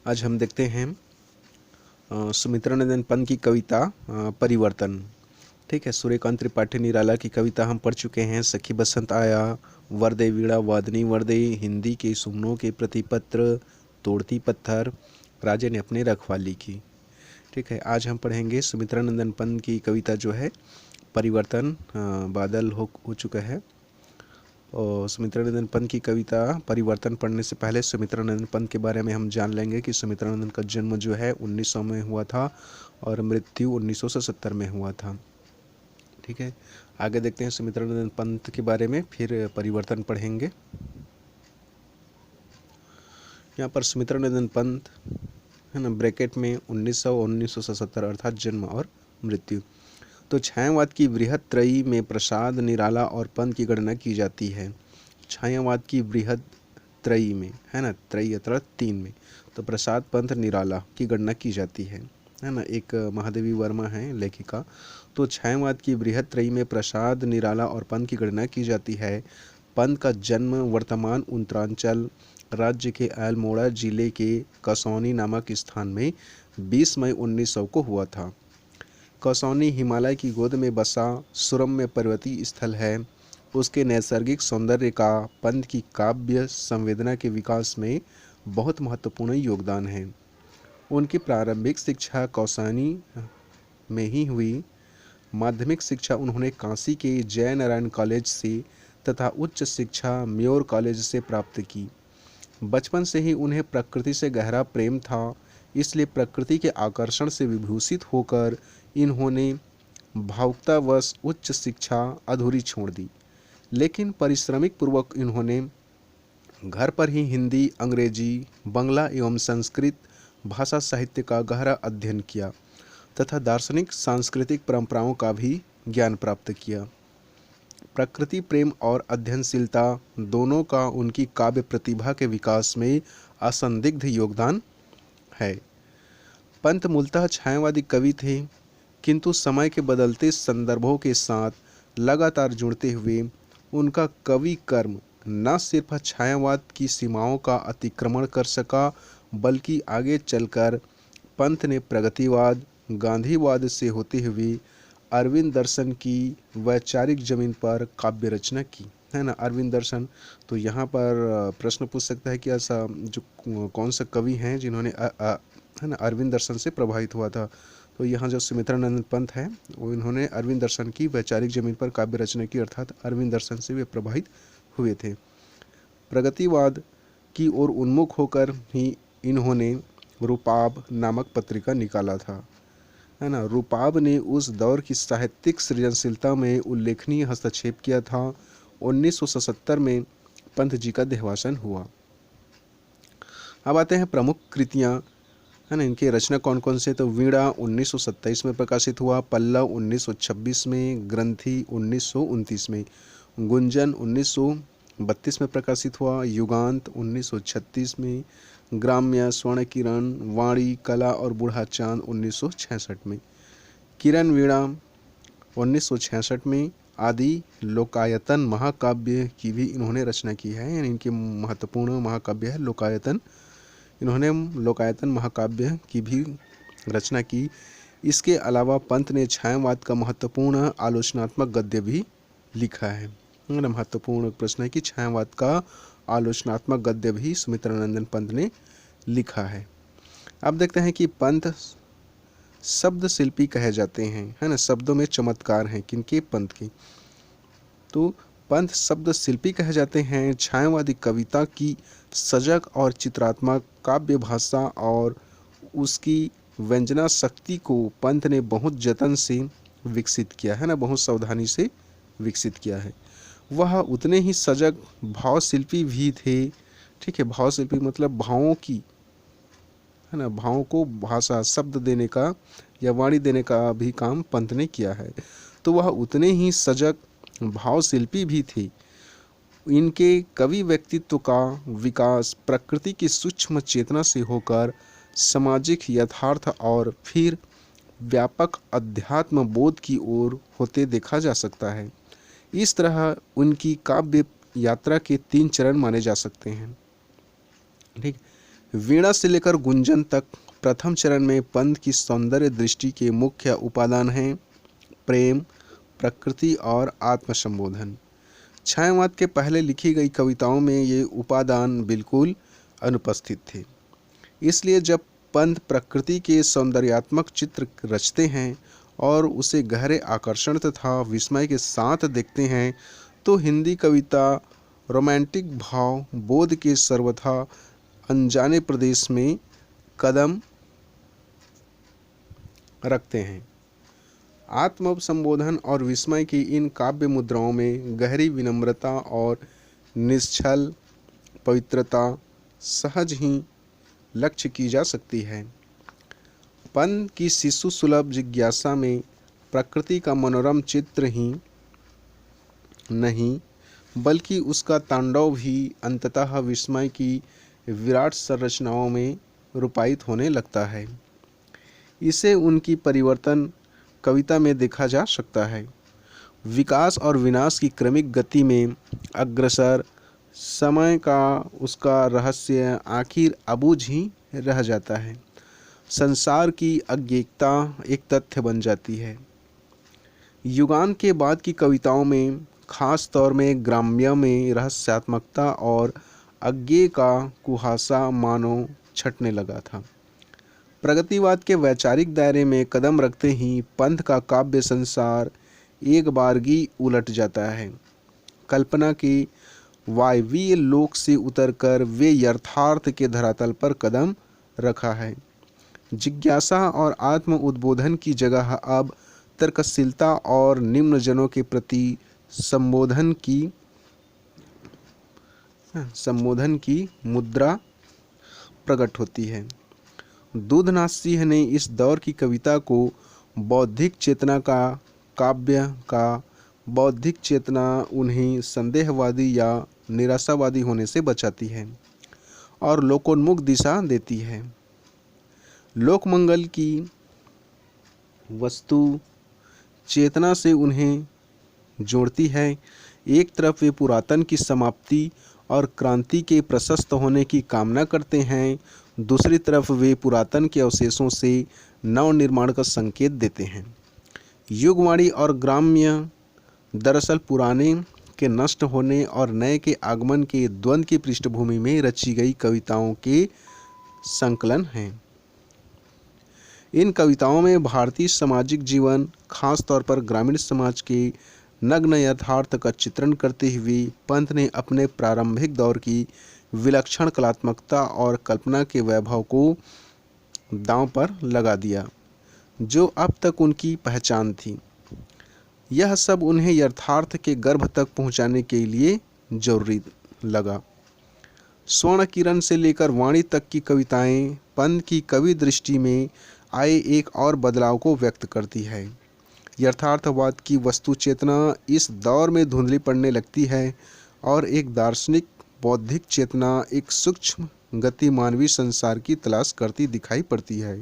आज हम देखते हैं सुमित्रानंदन पंत की कविता परिवर्तन। ठीक है, सूर्यकांत त्रिपाठी निराला की कविता हम पढ़ चुके हैं। सखी बसंत आया, वरदे वीणा वादनी वरदे, हिंदी के सुमनों के प्रतिपत्र, तोड़ती पत्थर, राजे ने अपने रखवाली की। ठीक है, आज हम पढ़ेंगे सुमित्रानंदन पंत की कविता जो है परिवर्तन। बादल हो चुका है। और सुमित्रानंदन पंत की कविता परिवर्तन पढ़ने से पहले सुमित्रानंदन पंत के बारे में हम जान लेंगे कि सुमित्रानंदन का जन्म जो है 1900 में हुआ था और मृत्यु 1970 में हुआ था। ठीक है, आगे देखते हैं सुमित्रानंदन पंत के बारे में, फिर परिवर्तन पढ़ेंगे। यहाँ पर सुमित्रानंदन पंत है ना, ब्रैकेट में 1900 और 1970 अर्थात जन्म और मृत्यु। तो छायावाद की वृहत त्रयी में प्रसाद, निराला और पंत की गणना की जाती है। छायावाद की वृहत त्रयी में, है ना, त्रयी अर्थात 3 में, तो प्रसाद, पंत, निराला की गणना की जाती है ना। एक महादेवी वर्मा है लेखिका। तो छायावाद की वृहत त्रयी में प्रसाद, निराला और पंत की गणना की जाती है। पंत का जन्म वर्तमान उत्तरांचल राज्य के अल्मोड़ा जिले के कसौनी नामक स्थान में 20 मई 1900 को हुआ था। कसौनी हिमालय की गोद में बसा सुरम्य पर्वतीय स्थल है। उसके नैसर्गिक सौंदर्य का पंत की काव्य संवेदना के विकास में बहुत महत्वपूर्ण योगदान है। उनकी प्रारंभिक शिक्षा कौसानी में ही हुई। माध्यमिक शिक्षा उन्होंने काशी के जय नारायण कॉलेज से तथा उच्च शिक्षा म्योर कॉलेज से प्राप्त की। बचपन से ही उन्हें प्रकृति से गहरा प्रेम था, इसलिए प्रकृति के आकर्षण से विभूषित होकर इन्होंने भावुकतावश उच्च शिक्षा अधूरी छोड़ दी। लेकिन परिश्रमिक पूर्वक इन्होंने घर पर ही हिंदी, अंग्रेजी, बंगला एवं संस्कृत भाषा साहित्य का गहरा अध्ययन किया तथा दार्शनिक सांस्कृतिक परंपराओं का भी ज्ञान प्राप्त किया। प्रकृति प्रेम और अध्ययनशीलता दोनों का उनकी काव्य प्रतिभा के विकास में असंदिग्ध योगदान है। पंत मूलतः छायावादी कवि थे, किंतु समय के बदलते संदर्भों के साथ लगातार जुड़ते हुए उनका कवि कर्म न सिर्फ छायावाद की सीमाओं का अतिक्रमण कर सका, बल्कि आगे चलकर पंत ने प्रगतिवाद, गांधीवाद से होते हुए अरविंद दर्शन की वैचारिक जमीन पर काव्य रचना की, है ना। अरविंद दर्शन, तो यहाँ पर प्रश्न पूछ सकता है कि ऐसा जो कौन सा कवि हैं जिन्होंने है ना अरविंद दर्शन से प्रभावित हुआ था। तो यहाँ जो सुमित्रानंद पंत है वो इन्होंने अरविंद दर्शन की वैचारिक जमीन पर काव्य रचना की, अर्थात अरविंद दर्शन से वे प्रभावित हुए थे। प्रगतिवाद की ओर उन्मुख होकर ही इन्होंने रूपाब नामक पत्रिका निकाला था, है ना। रूपाब ने उस दौर की साहित्यिक सृजनशीलता में उल्लेखनीय हस्तक्षेप किया था। 1977 में पंत जी का देहावसान हुआ। अब आते हैं प्रमुख कृतियाँ, है ना, इनके रचना कौन कौन से। तो वीणा 1927 में प्रकाशित हुआ, पल्लव 1926 में, ग्रंथि 1929 में, गुंजन 1932 में प्रकाशित हुआ, युगांत 1936 में, ग्राम्य, स्वर्ण किरण, वाणी, कला और बूढ़ा चांद 1966 में, किरण वीणा 1966 में, आदि लोकायतन महाकाव्य की भी इन्होंने रचना की है। यानी इनकी महत्वपूर्ण महाकाव्य है लोकायतन। इन्होंने लोकायतन महाकाव्य की भी रचना की। इसके अलावा पंत ने छायावाद का महत्वपूर्ण आलोचनात्मक गद्य भी लिखा है। महत्वपूर्ण प्रश्न है कि छायावाद का आलोचनात्मक गद्य भी सुमित्रानंदन पंत ने लिखा है। अब देखते हैं कि पंत शब्द शिल्पी कहे जाते हैं, है ना। शब्दों में चमत्कार हैं किनके, पंत के। तो पंत शब्द शिल्पी कहे जाते हैं। छायावादी कविता की सजग और चित्रात्मक काव्य भाषा और उसकी व्यंजना शक्ति को पंत ने बहुत जतन से विकसित किया है ना, बहुत सावधानी से विकसित किया है। वह उतने ही सजग भाव शिल्पी भी थे। ठीक है, भाव शिल्पी मतलब भावों की, है ना, भावों को भाषा शब्द देने का या वाणी देने का भी काम पंत ने किया है। तो वह उतने ही सजग भाव शिल्पी भी थे। इनके कवि व्यक्तित्व का विकास प्रकृति की सूक्ष्म चेतना से होकर सामाजिक यथार्थ और फिर व्यापक अध्यात्म बोध की ओर होते देखा जा सकता है। इस तरह उनकी काव्य यात्रा के 3 चरण माने जा सकते हैं। ठीक, वीणा से लेकर गुंजन तक प्रथम चरण में पंत की सौंदर्य दृष्टि के मुख्य उपादान हैं प्रेम, प्रकृति और आत्मसंबोधन। छायावाद के पहले लिखी गई कविताओं में ये उपादान बिल्कुल अनुपस्थित थे। इसलिए जब पंत प्रकृति के सौंदर्यात्मक चित्र रचते हैं और उसे गहरे आकर्षण तथा विस्मय के साथ देखते हैं तो हिंदी कविता रोमांटिक भाव बोध के सर्वथा अनजाने प्रदेश में कदम रखते हैं। आत्म संबोधन और विस्मय की इन काव्य मुद्राओं में गहरी विनम्रता और निश्चल पवित्रता सहज ही लक्ष्य की जा सकती है। पंत की शिशु सुलभ जिज्ञासा में प्रकृति का मनोरम चित्र ही नहीं बल्कि उसका तांडव भी अंततः विस्मय की विराट संरचनाओं में रूपायित होने लगता है। इसे उनकी परिवर्तन कविता में देखा जा सकता है। विकास और विनाश की क्रमिक गति में अग्रसर समय का उसका रहस्य आखिर अबूझ ही रह जाता है। संसार की अज्ञेयता एक तथ्य बन जाती है। युगान के बाद की कविताओं में खास तौर में ग्राम्य में रहस्यात्मकता और अज्ञेय का कुहासा मानो छटने लगा था। प्रगतिवाद के वैचारिक दायरे में कदम रखते ही पंत का काव्य संसार एक बारगी उलट जाता है। कल्पना के वायवीय लोक से उतरकर वे यथार्थ के धरातल पर कदम रखा है। जिज्ञासा और आत्म उद्बोधन की जगह अब तर्कशीलता और निम्नजनों के प्रति संबोधन की मुद्रा प्रकट होती है। दूधनाथ सिंह ने इस दौर की कविता को बौद्धिक चेतना का काव्य का बौद्धिक चेतना उन्हें संदेहवादी या निराशावादी होने से बचाती है और लोकोन्मुख दिशा देती है। लोकमंगल की वस्तु चेतना से उन्हें जोड़ती है। एक तरफ वे पुरातन की समाप्ति और क्रांति के प्रशस्त होने की कामना करते हैं, दूसरी तरफ वे पुरातन के अवशेषों से नव निर्माण का संकेत देते हैं। युगवाणी और ग्राम्य दरअसल पुराने के नष्ट होने और नए के आगमन के द्वंद्व की पृष्ठभूमि में रची गई कविताओं के संकलन हैं। इन कविताओं में भारतीय सामाजिक जीवन, खास तौर पर ग्रामीण समाज के नग्न यथार्थ का चित्रण करते हुए पंत ने अपने प्रारंभिक दौर की विलक्षण कलात्मकता और कल्पना के वैभव को दांव पर लगा दिया, जो अब तक उनकी पहचान थी। यह सब उन्हें यथार्थ के गर्भ तक पहुंचाने के लिए जरूरी लगा। स्वर्ण किरण से लेकर वाणी तक की कविताएं पंत की कवि दृष्टि में आए एक और बदलाव को व्यक्त करती है। यथार्थवाद की वस्तु चेतना इस दौर में धुंधली पड़ने लगती है और एक दार्शनिक बौद्धिक चेतना एक सूक्ष्म गति मानवीय संसार की तलाश करती दिखाई पड़ती है।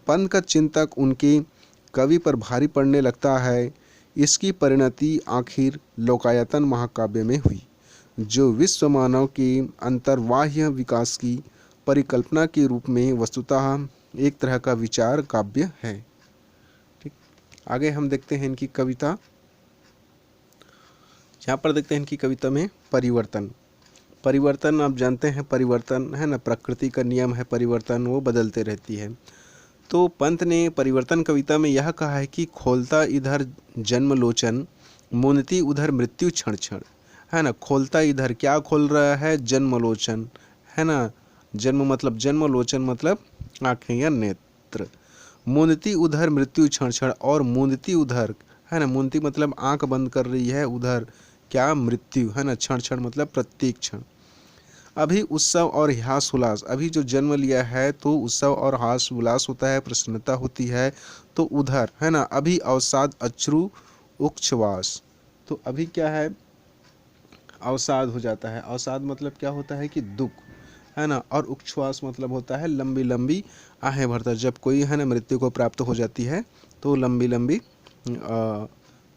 पंत का चिंतक उनके कवि पर भारी पड़ने लगता है। इसकी परिणति आखिर लोकायतन महाकाव्य में हुई, जो विश्व मानव के अंतर्बाह्य विकास की परिकल्पना के रूप में वस्तुतः एक तरह का विचार काव्य है। ठीक, आगे हम देखते हैं इनकी कविता। यहाँ पर देखते हैं इनकी कविता में परिवर्तन आप जानते हैं, परिवर्तन है ना, प्रकृति का नियम है, परिवर्तन वो बदलते रहती है। तो पंत ने परिवर्तन कविता में यह कहा है कि खोलता इधर जन्म लोचन, मुनती उधर मृत्यु क्षण क्षण, है ना। खोलता इधर क्या खोल रहा है, जन्म लोचन, है ना। जन्म मतलब जन्म, लोचन मतलब आँखें या नेत्र। मुनती उधर मृत्यु क्षण क्षण, और मुनती उधर, है ना, मुनती मतलब आँख बंद कर रही है, उधर क्या, मृत्यु, है ना। क्षण क्षण मतलब प्रत्येक क्षण। अभी उत्सव और हास उल्लास, अभी जो जन्म लिया है तो उत्सव और हास उल्लास होता है, प्रसन्नता होती है। तो उधर, है ना, अभी अवसाद अश्रु उच्छ्वास, तो अभी क्या है, अवसाद हो जाता है। अवसाद मतलब क्या होता है कि दुख, है ना। और उच्छ्वास मतलब होता है लंबी लंबी आहें भरता। जब कोई, है ना, मृत्यु को प्राप्त हो जाती है तो लंबी लंबी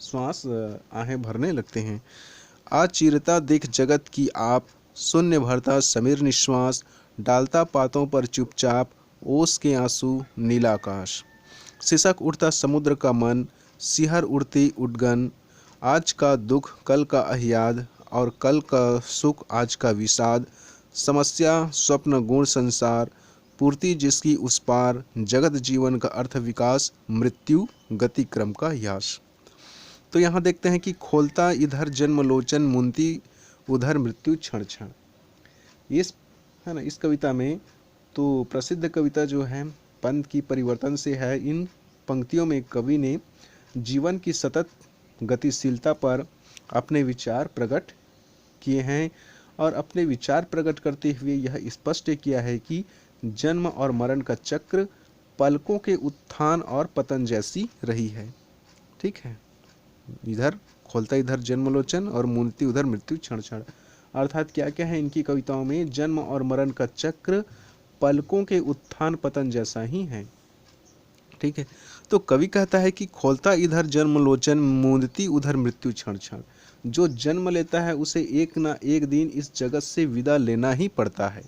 श्वास आहें भरने लगते हैं। अचिरता देख जगत की आप शून्य भरता समीर निश्वास, डालता पातों पर चुपचाप ओस के आंसू नीला आकाश। सिसक उठता समुद्र का मन, सिहर उड़ती उडगन, आज का दुख कल का अहियाद और कल का सुख आज का विषाद। समस्या स्वप्न गुण संसार, पूर्ति जिसकी उस पार, जगत जीवन का अर्थ विकास, मृत्यु गति क्रम का यास। तो यहाँ देखते हैं कि खोलता इधर जन्म लोचन, मुंती उधर मृत्यु क्षण क्षण। इस है ना, इस कविता में तो प्रसिद्ध कविता जो है पंत की परिवर्तन से है। इन पंक्तियों में कवि ने जीवन की सतत गतिशीलता पर अपने विचार प्रकट किए हैं और अपने विचार प्रकट करते हुए यह स्पष्ट किया है कि जन्म और मरण का चक्र पलकों के उत्थान और पतन जैसी रही है। ठीक है, इधर खोलता इधर जन्मलोचन और मूर्ति उधर मृत्यु क्षण क्षण। अर्थात क्या क्या है इनकी कविताओं में, जन्म और मरण का चक्र पलकों के उत्थान पतन जैसा ही है। ठीक है, तो कवि कहता है कि खोलता इधर जन्मलोचन, मूंदती उधर मृत्यु क्षण क्षण। जो जन्म लेता है उसे एक ना एक दिन इस जगत से विदा लेना ही पड़ता है।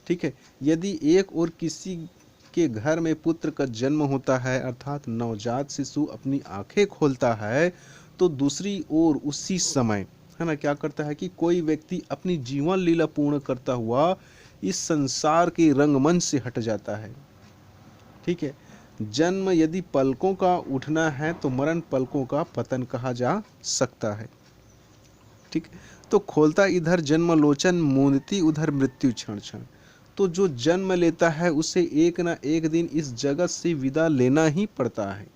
ठीक है, यदि एक और किसी के घर में पुत्र का जन्म होता है अर्थात नवजात शिशु अपनी आंखें खोलता है, तो दूसरी ओर उसी समय है ना क्या करता है कि कोई व्यक्ति अपनी जीवन लीला पूर्ण करता हुआ इस संसार के रंगमंच से हट जाता है। ठीक है, जन्म यदि पलकों का उठना है तो मरण पलकों का पतन कहा जा सकता है। ठीक, तो खोलता इधर जन्म लोचन, मूंदती उधर मृत्यु क्षण क्षण। तो जो जन्म लेता है उसे एक ना एक दिन इस जगत से विदा लेना ही पड़ता है।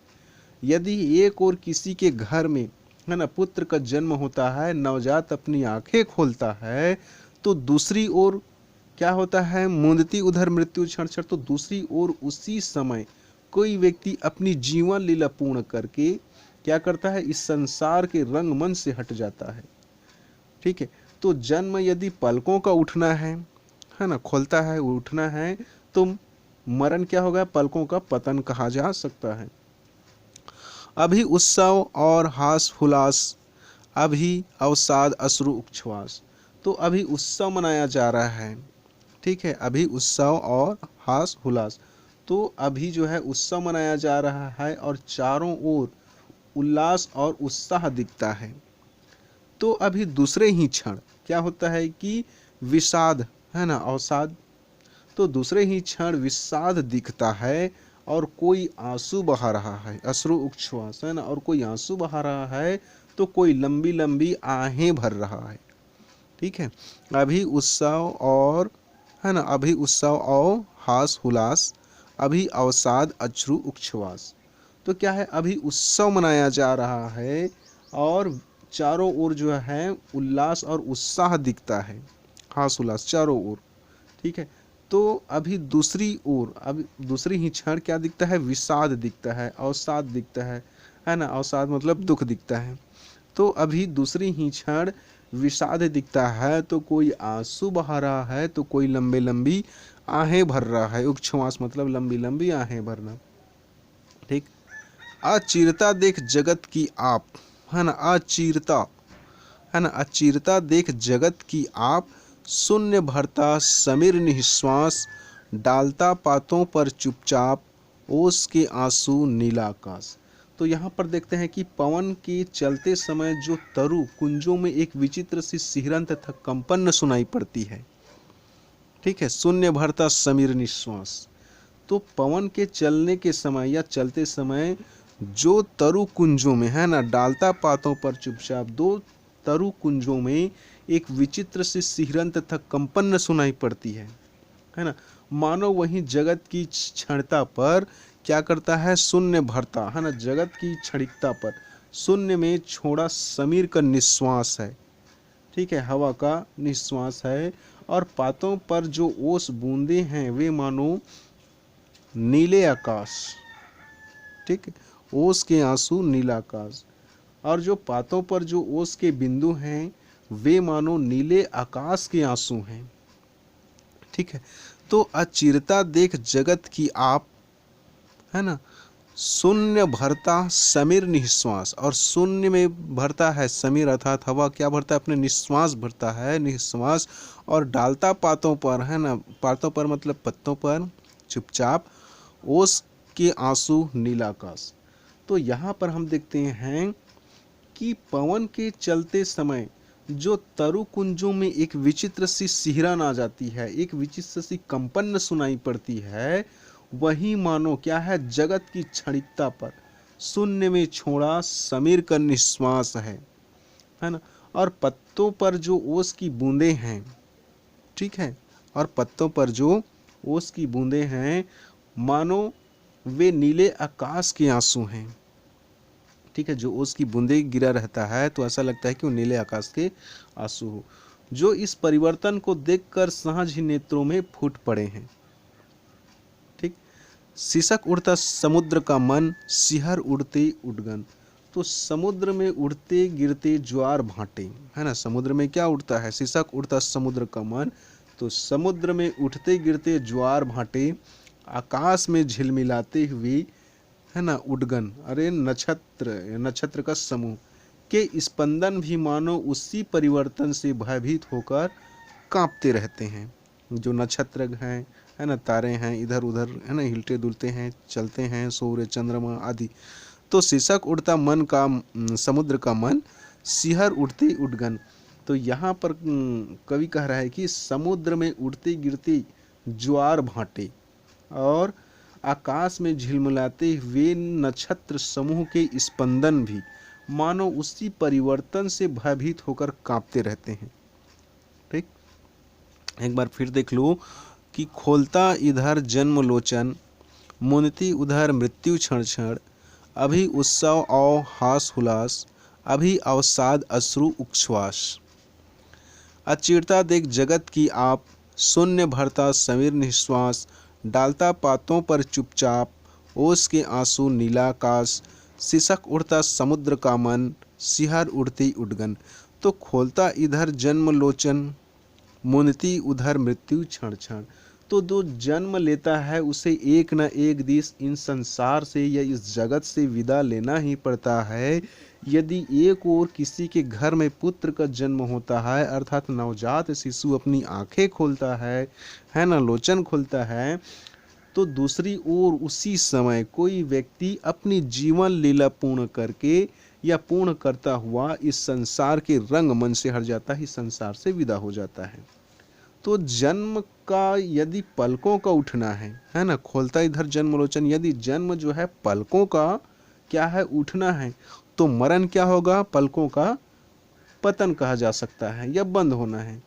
यदि एक और किसी के घर में है ना पुत्र का जन्म होता है, नवजात अपनी आंखें खोलता है, तो दूसरी ओर क्या होता है, मूंदती उधर मृत्यु क्षण क्षण। तो दूसरी ओर उसी समय कोई व्यक्ति अपनी जीवन लीला पूर्ण करके क्या करता है, इस संसार के रंगमंच से हट जाता है। ठीक है, तो जन्म यदि पलकों का उठना है ना, खोलता है उठना है, तो मरण क्या होगा, पलकों का पतन कहा जा सकता है। अभी उत्सव और हास हुलास, अभी अवसाद अश्रु उच्छ्वास। तो अभी उत्सव मनाया जा रहा है। ठीक है, अभी उत्सव और हास हुलास, तो अभी जो है उत्सव मनाया जा रहा है और चारों ओर उल्लास और उत्साह दिखता है। तो अभी दूसरे ही क्षण क्या होता है कि विषाद है ना, अवसाद, तो दूसरे ही क्षण विषाद दिखता है और कोई आंसू बहा रहा है, अश्रु उच्छ्वास है ना, और कोई आंसू बहा रहा है, तो कोई लंबी लंबी आहें भर रहा है। ठीक है, अभी उत्सव और है ना, अभी उत्सव और हास हुलास, अभी अवसाद अश्रु उच्छ्वास। तो क्या है, अभी उत्सव मनाया जा रहा है और चारों ओर जो है उल्लास और उत्साह दिखता है, हास उल्लास चारों ओर। ठीक है, तो अभी दूसरी ओर, अब दूसरी ही क्षण क्या दिखता है, विषाद दिखता है, अवसाद दिखता है ना, अवसाद मतलब दुख दिखता है। तो अभी दूसरी ही क्षण विषाद दिखता है, तो कोई आंसू बहा रहा है, तो कोई लंबे लंबी आहें भर रहा है, उच्छ्वास मतलब लंबी लंबी आहें भरना। ठीक, अचिरता देख जगत की आप है ना, अचिरता है ना, अचिरता देख जगत की आप, शून्य भरता समीर निश्वास, डालता पातों पर चुपचाप ओस के आंसू नीला आकाश। तो यहाँ पर देखते हैं कि पवन के चलते समय जो तरु कुंजों में एक विचित्र सी सिहरन तथा कंपन सुनाई पड़ती है। ठीक है, शून्य भरता समीर निश्वास, तो पवन के चलने के समय या चलते समय जो तरु कुंजों में है ना, डालता पातों पर चुपचाप, दो तरु कुंजों में एक विचित्र से सिहरन तथा कंपन सुनाई पड़ती है ना, मानो वहीं जगत की क्षणता पर क्या करता है, शून्य भरता है ना, जगत की क्षणिकता पर शून्य में छोड़ा समीर का निश्वास है। ठीक है, हवा का निश्वास है, और पातों पर जो ओस बूंदे हैं वे मानो नीले आकाश। ठीक, ओस के आंसू नीला आकाश, और जो पातों पर जो ओस के बिंदु हैं वे मानो नीले आकाश के आंसू हैं। ठीक है, तो अचिरता देख जगत की आप है ना, शून्य भरता समीर निश्वास, और शून्य में भरता है समीर अर्थात हवा क्या भरता है, अपने निश्वास भरता है, निश्वास। और डालता पातों पर, है ना, पातों पर मतलब पत्तों पर चुपचाप, ओस के आंसू नीलाकाश। तो यहाँ पर हम देखते हैं कि पवन के चलते समय जो तरु कुंजों में एक विचित्र सी सिहरन आ जाती है, एक विचित्र सी कंपन सुनाई पड़ती है, वही मानो क्या है, जगत की क्षणिकता पर शून्य में छोड़ा समीर का निश्वास है ना। और पत्तों पर जो ओस की बूंदें हैं, ठीक है, और पत्तों पर जो ओस की बूंदें हैं, मानो वे नीले आकाश के आंसू हैं। ठीक है, जो ओस की बूंदे गिरा रहता है तो ऐसा लगता है कि वो नीले आकाश के आंसू हो, जो इस परिवर्तन को देखकर सहज ही नेत्रों में फूट पड़े हैं। ठीक, सिसक उड़ता समुद्र का मन, सिहर उड़ते उडगन। तो समुद्र में उड़ते गिरते ज्वार भाटे, है ना, समुद्र में क्या उड़ता है, सिसक उड़ता समुद्र का मन। तो समुद्र में उठते गिरते ज्वार भाटे, आकाश में झिलमिलाते हुए, है ना, उडगन, अरे नक्षत्र, नक्षत्र का समूह के स्पंदन भी मानो उसी परिवर्तन से भयभीत होकर कांपते रहते हैं। जो नक्षत्र हैं, है ना, तारे हैं, इधर उधर, है ना, हिलते डुलते हैं, चलते हैं, सूर्य चंद्रमा आदि। तो शीर्षक उड़ता मन का, समुद्र का मन, सिहर उड़ते उडगन। तो यहाँ पर कवि कह रहा है कि समुद्र में उड़ते गिरते ज्वार भाटे और आकाश में झिलमिलाते हुए नक्षत्र समूह के स्पंदन भी मानो उसी परिवर्तन से भयभीत होकर कांपते रहते हैं। ठीक, एक बार फिर देख लो कि खोलता इधर जन्म लोचन, मुनती उधर मृत्यु क्षण क्षण, अभी उत्सव औ हास हुलास, अभी अवसाद अश्रु उच्छ्वास। अचिरता देख जगत की आप, शून्य भरता समीर निश्वास, डालता पातों पर चुपचाप, ओस के आंसू नीलाकाश, सिसक उड़ता समुद्र का मन, सिहर उड़ती उडगन। तो खोलता इधर जन्म लोचन, मुनती उधर मृत्यु क्षण क्षण। तो जो जन्म लेता है उसे एक न एक दिन इन संसार से या इस जगत से विदा लेना ही पड़ता है। यदि एक और किसी के घर में पुत्र का जन्म होता है, अर्थात नवजात शिशु अपनी आंखें खोलता है ना, लोचन खोलता है, तो दूसरी ओर उसी समय कोई व्यक्ति अपनी जीवन लीला पूर्ण करके या पूर्ण करता हुआ इस संसार के रंगमंच से हट जाता है, इस संसार से विदा हो जाता है। तो जन्म का यदि पलकों का उठना है ना, खोलता इधर जन्मलोचन, यदि जन्म जो है पलकों का क्या है, उठना है, तो मरण क्या होगा, पलकों का पतन कहा जा सकता है या बंद होना है।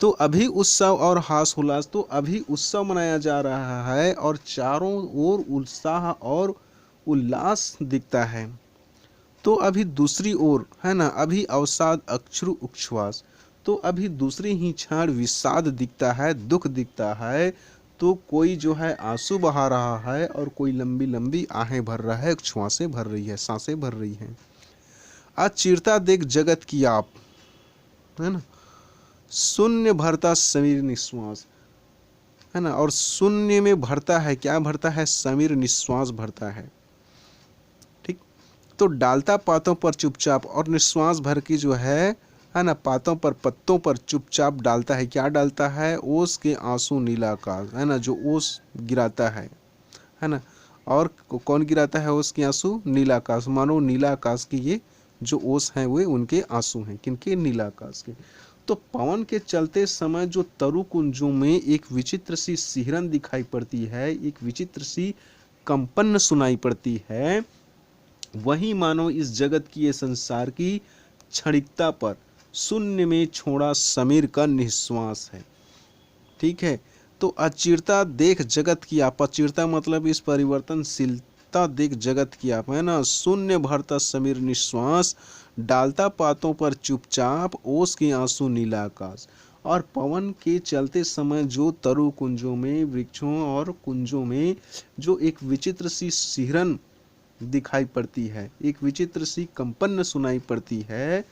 तो अभी उत्सव और हास हुलास, तो अभी उत्सव मनाया जा रहा है और चारों ओर उत्साह और उल्लास दिखता है। तो अभी दूसरी ओर, है ना, अभी अवसाद अश्रु उच्छ्वास, तो अभी दूसरी ही क्षण विषाद दिखता है, दुख दिखता है। तो कोई जो है आंसू बहा रहा है और कोई लंबी लंबी आहें भर रहा है, श्वासें भर रही है, सांसें भर रही हैं। आज चिरता देख जगत की आप, है ना, शून्य भरता समीर निश्वास, है ना, और शून्य में भरता है, क्या भरता है, समीर निश्वास भरता है। ठीक, तो डालता पातों पर चुपचाप, और निश्वास भर की जो है ना, पातों पर पत्तों पर चुपचाप डालता है, क्या डालता है, ओस के आंसू नीलाकाश, है ना, जो ओस गिराता है ना, और कौन गिराता है ओस के आंसू, नीलाकाश, मानो नीलाकाश की ये जो ओस हैं वे उनके आंसू हैं, किनके, नीलाकाश के। तो पवन के चलते समय जो तरु कुंजों में एक विचित्र सी सिहरन दिखाई पड़ती है, एक विचित्र सी कंपन सुनाई पड़ती है, वही मानो इस जगत की, ये संसार की क्षणिकता पर शून्य में छोड़ा समीर का निश्वास है। ठीक है, तो अचिरता देख जगत की आप, अचिरता मतलब इस परिवर्तनशीलता देख जगत की आप, है ना, शून्य भरता समीर निश्वास, डालता पातों पर चुपचाप, ओस के आंसू नीला आकाश। और पवन के चलते समय जो तरु कुंजों में, वृक्षों और कुंजों में जो एक विचित्र सी सिहरन दिखाई पड़ती है, एक विचित्र सी कंपन सुनाई पड़ती है,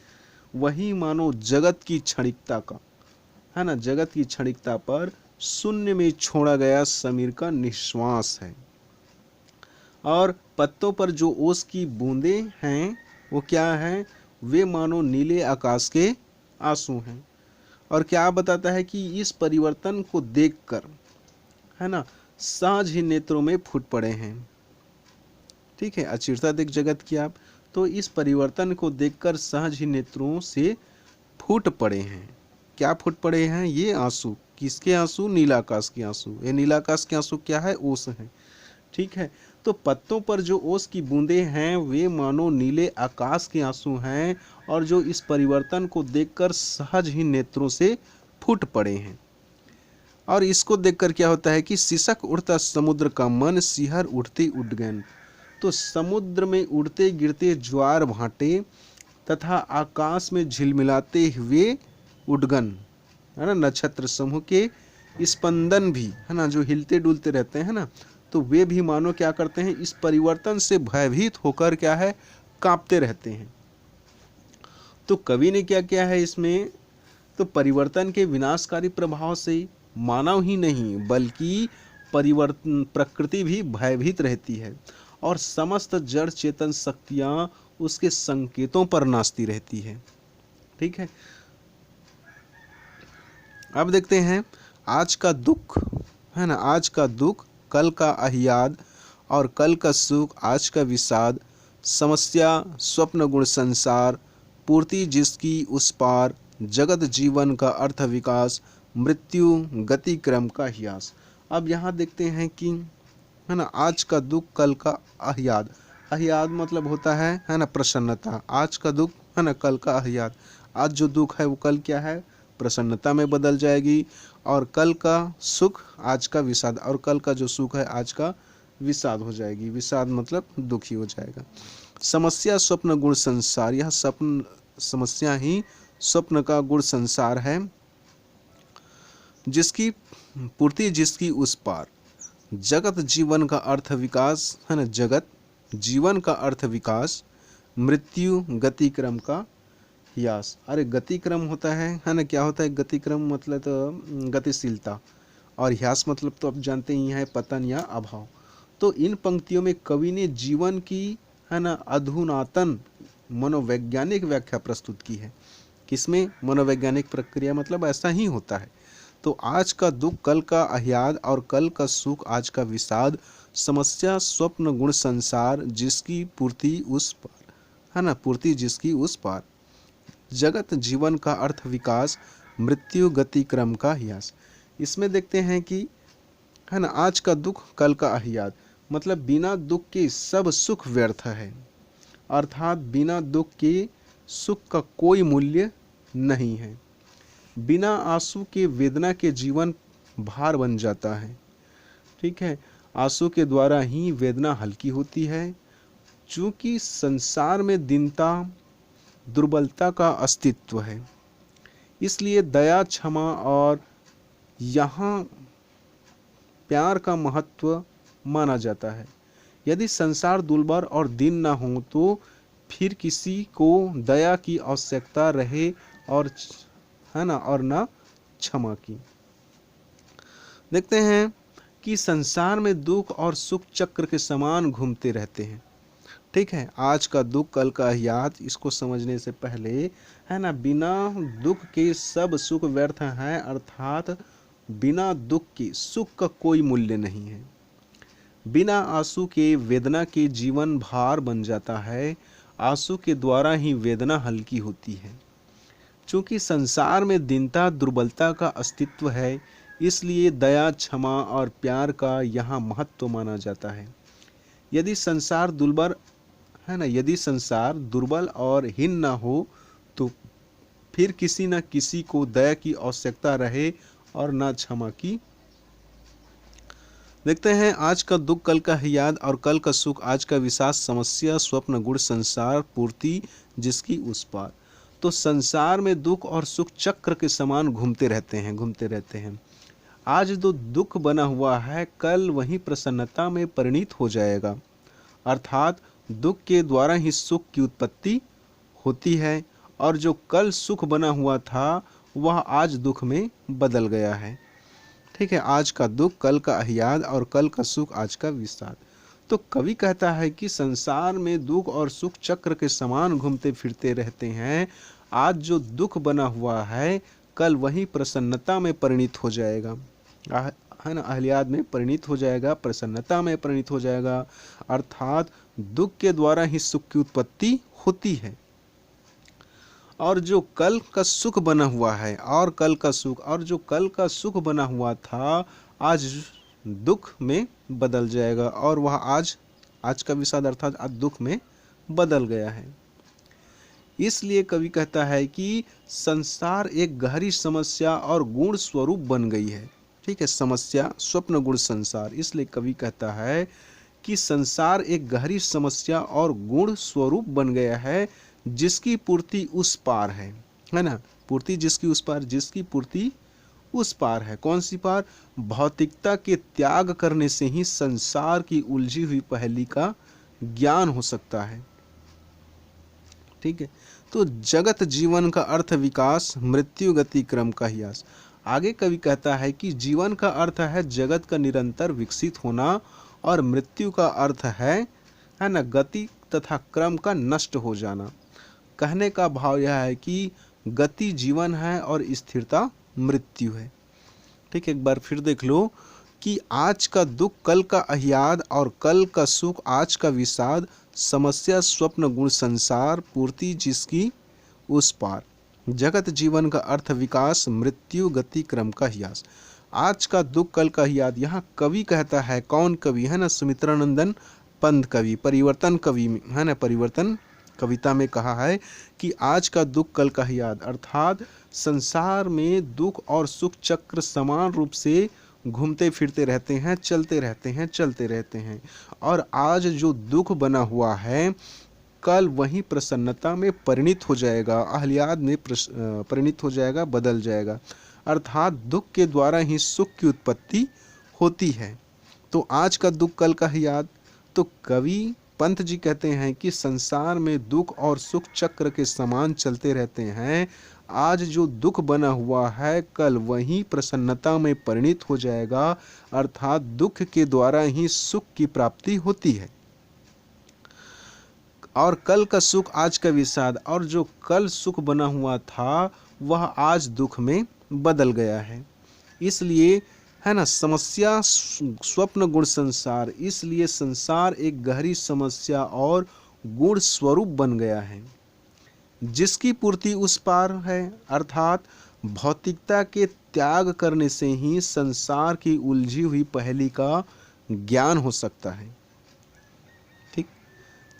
वही मानो जगत की क्षणिकता का, है ना, जगत की क्षणिकता पर शून्य में छोड़ा गया समीर का निश्वास है। और पत्तों पर जो ओस की बूंदें हैं वो क्या है, वे मानो नीले आकाश के आंसू हैं। और क्या बताता है कि इस परिवर्तन को देखकर, है ना, सहज ही नेत्रों में फूट पड़े हैं। ठीक है, अचिरता देख जगत की आप, तो इस परिवर्तन को देखकर सहज ही नेत्रों से फूट पड़े हैं। क्या फूट पड़े हैं, ये आंसू। किसके आंसू, नीलाकाश के आंसू। ये नीलाकाश के आंसू क्या है, ओस है। ठीक है, तो पत्तों पर जो ओस की बूंदें हैं वे मानो नीले आकाश के आंसू हैं, और जो इस परिवर्तन को देखकर सहज ही नेत्रों से फूट पड़े हैं। और इसको देखकर क्या होता है कि सिसक उड़ता समुद्र का मन, सिहर उठते उड्डयन। तो समुद्र में उड़ते गिरते ज्वार भाटे तथा आकाश में झिलमिलाते हुए उड्डयन, है ना, नक्षत्र समूह के स्पंदन भी, है ना, जो हिलते डुलते रहते हैं ना, तो वे भी मानो क्या करते हैं, इस परिवर्तन से भयभीत होकर क्या है, कांपते रहते हैं। तो कवि ने क्या किया है इसमें, तो परिवर्तन के विनाशकारी प्रभाव से मानव ही नहीं बल्कि परिवर्तन प्रकृति भी भयभीत रहती है, और समस्त जड़ चेतन शक्तियां उसके संकेतों पर नाचती रहती है। ठीक है, अब देखते हैं आज का दुख, है ना, आज का दुख कल का अहियाद, और कल का सुख आज का विषाद। समस्या स्वप्न गुण संसार, पूर्ति जिसकी उस पार। जगत जीवन का अर्थ विकास, मृत्यु गति क्रम का ह्यास। अब यहाँ देखते हैं कि, है ना, आज का दुख कल का अहियाद। अहियाद मतलब होता है ना, प्रसन्नता। आज का दुख, है ना, कल का अहियाद। आज जो दुख है वो कल क्या है, प्रसन्नता में बदल जाएगी। और कल का सुख आज का विषाद, और कल का जो सुख है आज का विषाद हो जाएगी। विषाद मतलब दुखी हो जाएगा। समस्या स्वप्न गुण संसार, यह स्वप्न समस्या ही स्वप्न का गुण संसार है, जिसकी पूर्ति जिसकी उस पार। जगत जीवन का अर्थ विकास, है ना, जगत जीवन का अर्थ विकास। मृत्यु गति क्रम का ह्यास। अरे गति क्रम होता है ना, क्या होता है गति क्रम, मतलब तो गतिशीलता, और ह्यास मतलब तो आप जानते ही है, पतन या अभाव। तो इन पंक्तियों में कवि ने जीवन की, है ना, अधुनातन मनोवैज्ञानिक व्याख्या प्रस्तुत की है। किसमें, मनोवैज्ञानिक प्रक्रिया, मतलब ऐसा ही होता है। तो आज का दुख कल का अहियाद, और कल का सुख आज का विषाद। समस्या स्वप्न गुण संसार, जिसकी पूर्ति उस पार, है ना, पूर्ति जिसकी उस पार। जगत जीवन का अर्थ विकास, मृत्यु गति क्रम का ह्यास। इसमें देखते हैं कि, है ना, आज का दुख कल का अहियाद, मतलब बिना दुख के सब सुख व्यर्थ है, अर्थात बिना दुख के सुख का कोई मूल्य नहीं है। बिना आंसू के वेदना के जीवन भार बन जाता है। ठीक है, आंसू के द्वारा ही वेदना हल्की होती है। चूंकि संसार में दीनता दुर्बलता का अस्तित्व है, इसलिए दया क्षमा और यहाँ प्यार का महत्व माना जाता है। यदि संसार दुर्बल और दीन न हो तो फिर किसी को दया की आवश्यकता रहे, और, है ना, और न क्षमा की। देखते हैं कि संसार में दुख और सुख चक्र के समान घूमते रहते हैं। ठीक है, आज का दुख कल का अहियाद, इसको समझने से पहले, है ना, बिना दुख के सब सुख व्यर्थ हैं, अर्थात बिना दुख के सुख का कोई मूल्य नहीं है। बिना आंसू के वेदना के जीवन भार बन जाता है, आंसू के द्वारा ही वेदना हल्की होती है। चूँकि संसार में दीनता दुर्बलता का अस्तित्व है, इसलिए दया क्षमा और प्यार का यहाँ महत्व माना जाता है। यदि संसार दुर्बल, है ना, यदि संसार दुर्बल और हीन न हो तो फिर किसी न किसी को दया की आवश्यकता रहे, और न क्षमा की। देखते हैं आज का दुख कल का याद, और कल का सुख आज का विश्वास। समस्या स्वप्न गुण संसार, पूर्ति जिसकी उस पार। तो संसार में दुख और सुख चक्र के समान घूमते रहते हैं। आज जो दुख बना हुआ है कल वही प्रसन्नता में परिणित हो जाएगा, अर्थात दुख के द्वारा ही सुख की उत्पत्ति होती है, और जो कल सुख बना हुआ था वह आज दुख में बदल गया है। ठीक है, आज का दुख कल का अहियाद, और कल का सुख आज का विषाद। तो कवि कहता है कि संसार में दुख और सुख चक्र के समान घूमते फिरते रहते हैं। आज जो दुख बना हुआ है कल वही प्रसन्नता में परिणित हो जाएगा, है ना, अहलियाद में परिणित हो जाएगा, प्रसन्नता में परिणित हो जाएगा। अर्थात दुख के द्वारा ही सुख की उत्पत्ति होती है। और जो कल का सुख बना हुआ है और कल का सुख और जो कल का सुख बना हुआ था आज दुख में बदल जाएगा, और वह आज का विषाद अर्थात आज दुख में बदल गया है। इसलिए कवि कहता है कि संसार एक गहरी समस्या और गुण स्वरूप बन गई है। ठीक है, समस्या स्वप्न गुण संसार, इसलिए कवि कहता है कि संसार एक गहरी समस्या और गुण स्वरूप बन गया है, जिसकी पूर्ति उस पार है ना, पूर्ति जिसकी उस पार, जिसकी पूर्ति उस पार है। कौन सी पार? भौतिकता के त्याग करने से ही संसार की उलझी हुई पहेली का ज्ञान हो सकता है। ठीक है, तो जगत जीवन का अर्थ विकास, मृत्यु गति क्रम का ह्रास। आगे कवि कहता है कि जीवन का अर्थ है जगत का निरंतर विकसित होना, और मृत्यु का अर्थ है ना, गति तथा क्रम का नष्ट हो जाना। कहने का भाव यह है कि गति जीवन है और स्थिरता मृत्यु है। ठीक है, एक बार फिर देख लो कि आज का दुख कल का अहियाद और कल का सुख आज का विषाद, समस्या स्वप्न गुण संसार, पूर्ति जिसकी उस पार। जगत जीवन का अर्थ विकास, मृत्यु गति क्रम का ह्रास। आज का दुख कल का याद, यहाँ कवि कहता है, कौन कवि है ना, सुमित्रानंदन पंत कवि, परिवर्तन कवि है ना, परिवर्तन कविता में कहा है कि आज का दुख कल का याद, अर्थात संसार में दुख और सुख चक्र समान रूप से घूमते फिरते रहते हैं, चलते रहते हैं, और आज जो दुख बना हुआ है कल वही प्रसन्नता में परिणित हो जाएगा, अहलियाद में परिणित हो जाएगा, बदल जाएगा। अर्थात दुख के द्वारा ही सुख की उत्पत्ति होती है। तो आज का दुख कल का याद। तो कवि पंत जी कहते हैं कि संसार में दुख और सुख चक्र के समान चलते रहते हैं। आज जो दुख बना हुआ है कल वही प्रसन्नता में परिणित हो जाएगा, अर्थात दुख के द्वारा ही सुख की प्राप्ति होती है। और कल का सुख आज का विषाद, और जो कल सुख बना हुआ था वह आज दुख में बदल गया है। इसलिए है ना, समस्या स्वप्न गुण संसार, इसलिए संसार एक गहरी समस्या और गुण स्वरूप बन गया है, जिसकी पूर्ति उस पार है। अर्थात भौतिकता के त्याग करने से ही संसार की उलझी हुई पहेली का ज्ञान हो सकता है। ठीक,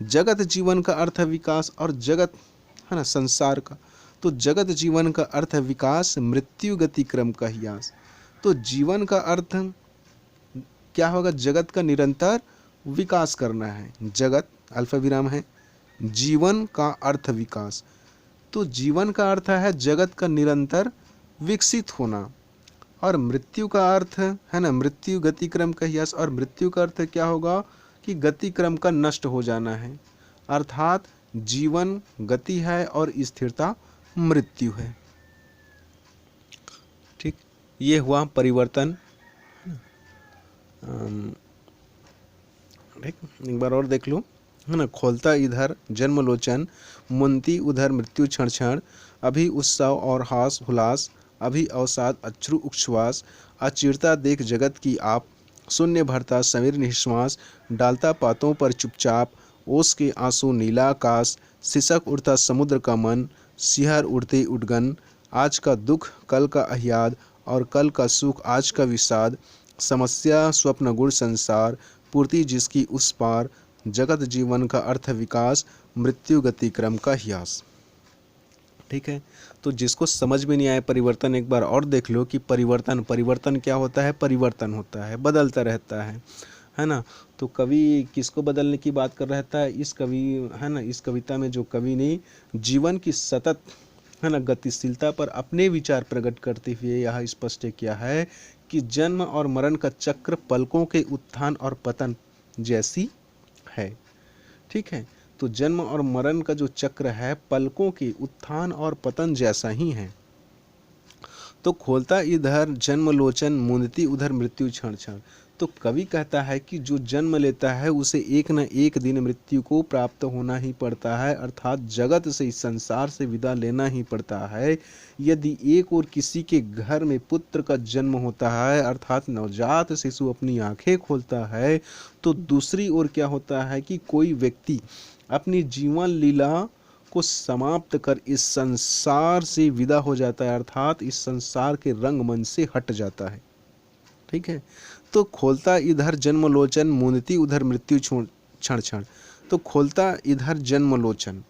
जगत जीवन का अर्थ विकास, और जगत है ना संसार का, तो जगत जीवन का अर्थ विकास, मृत्यु गति क्रम का ह्रास। तो जीवन का अर्थ क्या होगा? जगत का निरंतर विकास करना है। जगत अल्फ विराम है, जीवन का अर्थ विकास, तो जीवन का अर्थ है जगत का निरंतर विकसित होना, और मृत्यु का अर्थ है ना, मृत्यु गति क्रम का ह्रास, और मृत्यु का अर्थ क्या होगा कि गति क्रम का नष्ट हो जाना है। अर्थात जीवन गति है और स्थिरता मृत्यु है। ठीक, ये हुआ परिवर्तन। ठीक, एक बार और देख लो है ना, खोलता इधर जन्मलोचन, मुंती उधर मृत्यु क्षण क्षण, अभी उत्सव और हास हुलास, अभी अवसाद अश्रु उच्छ्वास, अचिरता देख जगत की आप, शून्य भरता समीर निश्वास, डालता पातों पर चुपचाप, ओस के आंसू नीला आकाश, सिसक उड़ता समुद्र का मन, सिहर उड़ते उडगन, आज का दुख कल का अहियाद और कल का सुख आज का विषाद, समस्या स्वप्न गुण संसार, पूर्ति जिसकी उस पार, जगत जीवन का अर्थ विकास, मृत्यु गति क्रम का ह्रास। ठीक है, तो जिसको समझ में नहीं आए परिवर्तन एक बार और देख लो कि परिवर्तन क्या होता है? परिवर्तन होता है, बदलता रहता है ना। तो कवि किसको बदलने की बात कर रहा था? इस कवि है ना, इस कविता में जो कवि ने जीवन की सतत है ना गतिशीलता पर अपने विचार प्रकट करते हुए यह स्पष्ट किया है कि जन्म और मरण का चक्र पलकों के उत्थान और पतन जैसी है। ठीक है, तो जन्म और मरण का जो चक्र है पलकों के उत्थान और पतन जैसा ही है। तो खोलता इधर जन्मलोचन, मुंदती उधर मृत्यु क्षण क्षण, तो कवि कहता है कि जो जन्म लेता है उसे एक न एक दिन मृत्यु को प्राप्त होना ही पड़ता है, अर्थात जगत से, इस संसार से विदा लेना ही पड़ता है। यदि एक और किसी के घर में पुत्र का जन्म होता है, अर्थात नवजात शिशु अपनी आंखें खोलता है, तो दूसरी ओर क्या होता है कि कोई व्यक्ति अपनी जीवन लीला को समाप्त कर इस संसार से विदा हो जाता है, अर्थात इस संसार के रंगमंच से हट जाता है। ठीक है, तो खोलता इधर जन्मलोचन, मूंदती उधर मृत्यु क्षण क्षण। तो खोलता इधर जन्मलोचन,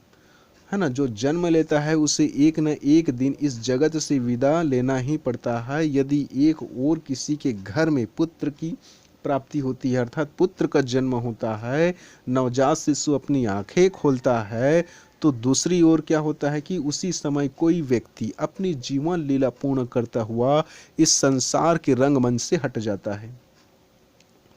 है ना, जो जन्म लेता है उसे एक न एक दिन इस जगत से विदा लेना ही पड़ता है। यदि एक और किसी के घर में पुत्र की प्राप्ति होती है, अर्थात पुत्र का जन्म होता है, नवजात शिशु अपनी आंखें खोलता है, तो दूसरी ओर क्या होता है कि उसी समय कोई व्यक्ति अपनी जीवन लीला पूर्ण करता हुआ इस संसार के रंगमंच से हट जाता है।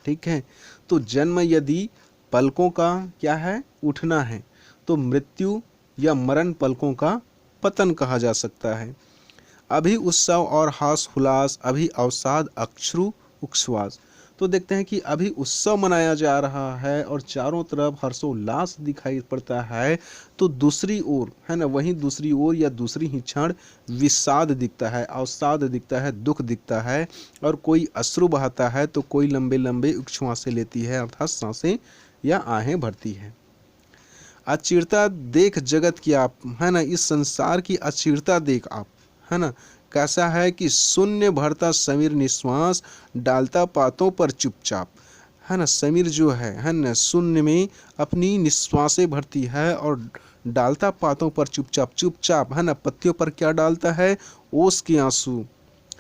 ठीक है, तो जन्म यदि पलकों का क्या है, उठना है, तो मृत्यु या मरण पलकों का पतन कहा जा सकता है। अभी उत्सव और हास हुलास, अभी अवसाद अक्षरु उच्छ्वास। तो देखते हैं कि अभी उत्सव मनाया जा रहा है और चारों तरफ हर्षोल्लास दिखाई पड़ता है, तो दूसरी ओर, है ना, वहीं दूसरी ओर या दूसरी ही क्षण विषाद दिखता है, अवसाद दिखता है, दुख दिखता है, और कोई अश्रु बहाता है तो कोई लंबे लंबे उच्छ्वासें लेती है, अर्थात सांसें या आहें भरती है। अचिरता देख जगत की आप, है ना, इस संसार की अचिरता देख आप, है ना, कैसा है कि शून्य भरता समीर निश्वास, डालता पातों पर चुपचाप, है ना, समीर जो है ना, शून्य में अपनी निश्वासें भरती है और डालता पातों पर चुपचाप, चुपचाप, है ना, पत्तियों पर क्या डालता है, ओस के आंसू,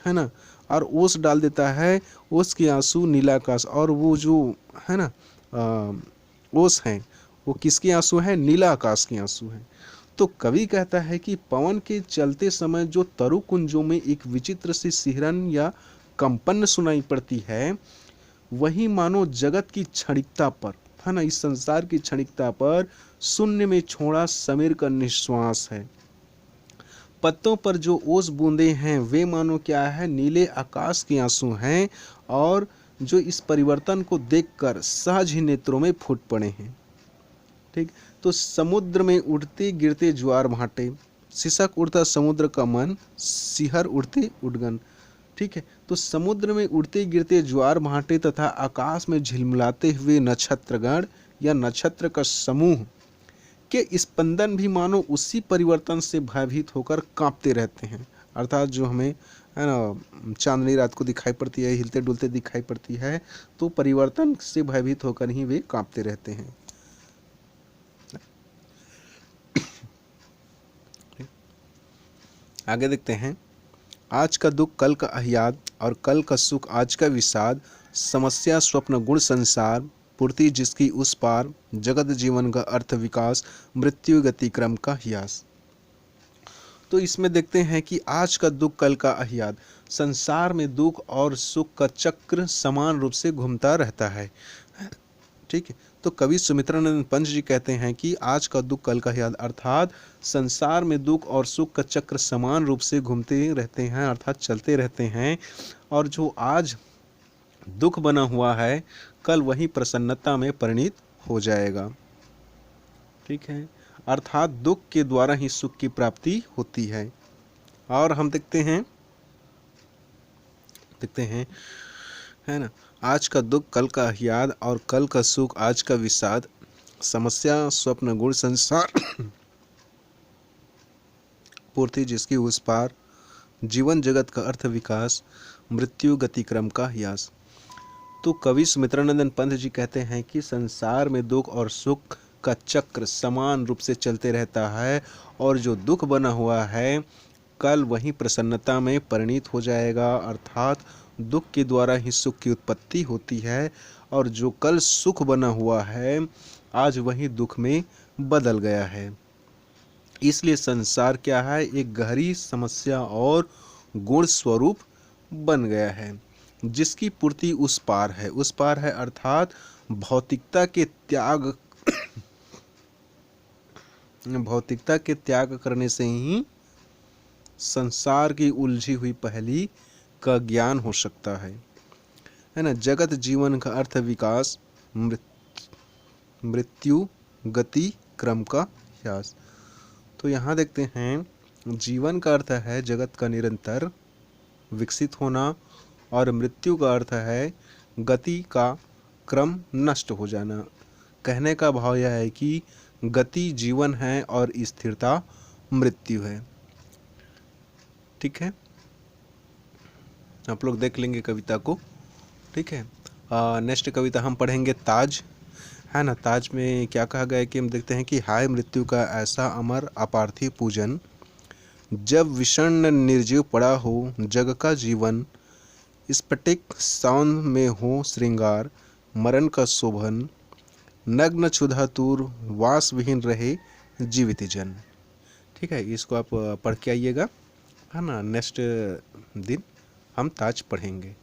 है ना, और ओस डाल देता है, ओस के आंसू नीलाकाश, और वो जो है ना ओस हैं वो किसके आंसू हैं, नीला आकाश के आंसू हैं। तो कवि कहता है कि पवन के चलते समय जो तरु कुंजों में एक विचित्र सी सिहरन या कंपन सुनाई पड़ती है, वही मानो जगत की क्षणिकता पर, है ना, इस संसार की क्षणिकता पर शून्य में छोड़ा समीर का निश्वास है। पत्तों पर जो ओस बूंदे हैं वे मानो क्या है, नीले आकाश के आंसू हैं, और जो इस परिवर्तन को देखकर सहज ही नेत्रों में फूट पड़े हैं। ठीक, तो समुद्र में उठते गिरते ज्वार भाटे, सिसक उड़ता समुद्र का मन, सिहर उड़ते उडगन। ठीक है, तो समुद्र में उड़ते गिरते ज्वार भाटे तथा आकाश में झिलमिलाते हुए नक्षत्रगण या नक्षत्र का समूह के स्पंदन भी मानो उसी परिवर्तन से भयभीत होकर कांपते रहते हैं, अर्थात जो हमें, है ना, चांदनी रात को दिखाई पड़ती है, हिलते डुलते दिखाई पड़ती है, तो परिवर्तन से भयभीत होकर ही वे कांपते रहते हैं। आगे देखते हैं, आज का दुख कल का अहियाद और कल का सुख आज का विषाद, समस्या स्वप्न गुण संसार, पूर्ति जिसकी उस पार, जगत जीवन का अर्थ विकास, मृत्यु गति क्रम का हियास। तो इसमें देखते हैं कि आज का दुख कल का अहियाद, संसार में दुख और सुख का चक्र समान रूप से घूमता रहता है। ठीक है, तो कवि सुमित्रानंद पंत जी कहते हैं कि आज का दुख कल का याद, अर्थात संसार में दुख और सुख का चक्र समान रूप से घूमते रहते हैं, अर्थात चलते रहते हैं, और जो आज दुख बना हुआ है कल वही प्रसन्नता में परिणित हो जाएगा। ठीक है, अर्थात दुख के द्वारा ही सुख की प्राप्ति होती है। और हम देखते हैं है ना, आज का दुख कल का याद और कल का सुख आज का विषाद, समस्या स्वप्न गुण संसार, पूर्ति जिसकी उस पार, जीवन जगत का अर्थ विकास, मृत्यु गति क्रम का हियास। तो कवि सुमित्रानंदन पंत जी कहते हैं कि संसार में दुख और सुख का चक्र समान रूप से चलते रहता है, और जो दुख बना हुआ है कल वही प्रसन्नता में परिणित हो जाएगा, अर्थात दुख के द्वारा ही सुख की उत्पत्ति होती है, और जो कल सुख बना हुआ है आज वही दुख में बदल गया है। इसलिए संसार क्या है, एक गहरी समस्या और गुण स्वरूप बन गया है, जिसकी पूर्ति उस पार है, उस पार है अर्थात भौतिकता के त्याग करने से ही संसार की उलझी हुई पहेली का ज्ञान हो सकता है। है ना। जगत जीवन का अर्थ विकास, मृत्यु गति क्रम का ह्रास। तो यहाँ देखते हैं जीवन का अर्थ है जगत का निरंतर विकसित होना, और मृत्यु का अर्थ है गति का क्रम नष्ट हो जाना। कहने का भाव यह है कि गति जीवन है और स्थिरता मृत्यु है। ठीक है, आप लोग देख लेंगे कविता को। ठीक है, नेक्स्ट कविता हम पढ़ेंगे ताज, है ना। ताज में क्या कहा गया है कि हम देखते हैं कि हाय मृत्यु का ऐसा अमर अपार्थिव पूजन, जब विषण निर्जीव पड़ा हो जग का जीवन, स्फटिक सौंध में हो श्रृंगार मरण का शोभन, नग्न क्षुधातुर वास विहीन रहे जीवित जन। ठीक है, इसको आप पढ़ के आइएगा, है ना। नेक्स्ट दिन हम ताज पढ़ेंगे।